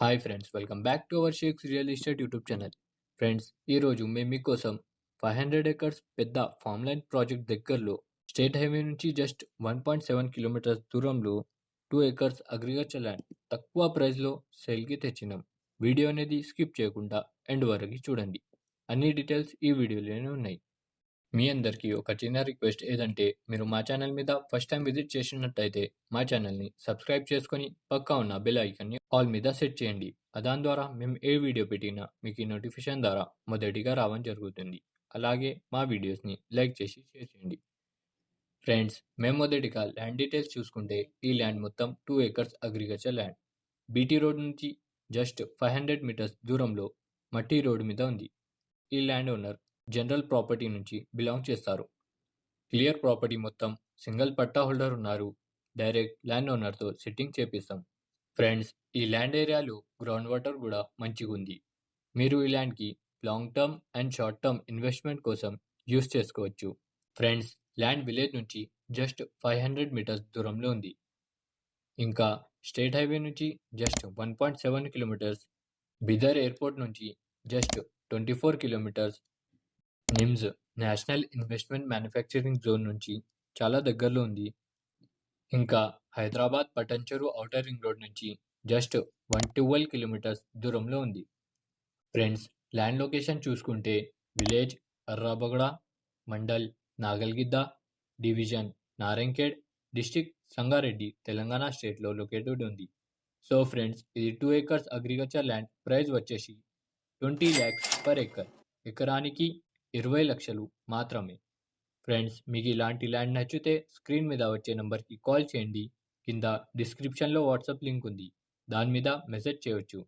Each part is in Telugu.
Hi friends, welcome back to our shakes real estate YouTube channel. Friends, ఈరోజు మేము మీకోసం 500 ఎకర్స్ పెద్ద ఫామ్ ల్యాండ్ ప్రాజెక్ట్ దగ్గరలో స్టేట్ హైవే నుంచి జస్ట్ 1.7 కిలోమీటర్స్ దూరంలో 2 ఎకర్స్ అగ్రికల్చర్ ల్యాండ్ తక్కువ ప్రైస్లో సేల్కి తెచ్చినాం. వీడియో అనేది స్కిప్ చేయకుండా ఎండ్ వరకు చూడండి. అన్ని డీటెయిల్స్ ఈ వీడియోలోనే ఉన్నాయి. మీ అందరికీ ఒక చిన్న రిక్వెస్ట్ ఏదంటే, మీరు మా ఛానల్ మీద ఫస్ట్ టైం విజిట్ చేసినట్టయితే మా ఛానల్ని సబ్స్క్రైబ్ చేసుకొని పక్కా ఉన్న బెల్ ఐకాన్ని ఆల్ మీద సెట్ చేయండి. దాని ద్వారా మేము ఏ వీడియో పెట్టినా మీకు ఈ నోటిఫికేషన్ ద్వారా మొదటిగా రావడం జరుగుతుంది. అలాగే మా వీడియోస్ని లైక్ చేసి షేర్ చేయండి. ఫ్రెండ్స్, మేము మొదటిగా ల్యాండ్ డీటెయిల్స్ చూసుకుంటే, ఈ ల్యాండ్ మొత్తం 2 acres agriculture land. BT road నుంచి జస్ట్ 500 మీటర్స్ దూరంలో మట్టి రోడ్ మీద ఉంది. ఈ ల్యాండ్ ఓనర్ జనరల్ ప్రాపర్టీ నుంచి బిలాంగ్ చేస్తారు. క్లియర్ ప్రాపర్టీ మొత్తం సింగిల్ పట్టా హోల్డర్ ఉన్నారు. డైరెక్ట్ ల్యాండ్ ఓనర్తో సెట్టింగ్ చేపిస్తాం. ఫ్రెండ్స్, ఈ ల్యాండ్ ఏరియాలో గ్రౌండ్ వాటర్ కూడా మంచిగా ఉంది. మీరు ఈ ల్యాండ్కి long term and short term investment కోసం యూస్ చేసుకోవచ్చు. ఫ్రెండ్స్, ల్యాండ్ విలేజ్ నుంచి జస్ట్ 500 మీటర్స్ దూరంలో ఉంది. ఇంకా స్టేట్ హైవే నుంచి జస్ట్ 1.7 కిలోమీటర్స్, బిదర్ ఎయిర్పోర్ట్ నుంచి just 24 kilometres, NIMS national investment manufacturing zone నుంచి చాలా దగ్గరలో ఉంది. ఇంకా Hyderabad Patancheru outer ring road నుంచి జస్ట్ 112 కిలోమీటర్స్ దూరంలో ఉంది. ఫ్రెండ్స్, ల్యాండ్ లొకేషన్ చూసుకుంటే village Arrabagada, mandal Nagalgidda, division Narayankhed, district Sangareddy, Telangana స్టేట్లో లొకేటెడ్ ఉంది. సో ఫ్రెండ్స్, ఇది 2 ఎకర్స్ అగ్రికల్చర్ ల్యాండ్ ప్రైస్ వచ్చేసి 20 lakhs పర్ ఎకర్, ఎకరానికి 20 లక్షలు మాత్రమే. ఫ్రెండ్స్, మీకు ఇలాంటి ల్యాండ్ నచ్చితే స్క్రీన్ మీద వచ్చే నెంబర్కి కాల్ చేయండి. కింద డిస్క్రిప్షన్లో వాట్సాప్ లింక్ ఉంది, దాని మీద మెసేజ్ చేయొచ్చు.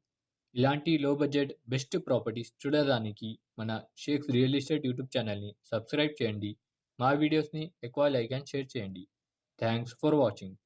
ఇలాంటి లో బడ్జెట్ బెస్ట్ ప్రాపర్టీస్ చూడడానికి మన షేక్స్ రియల్ ఎస్టేట్ యూట్యూబ్ ఛానల్ని సబ్స్క్రైబ్ చేయండి. మా వీడియోస్ని ఎక్కువ లైక్ అండ్ షేర్ చేయండి. Thanks for watching.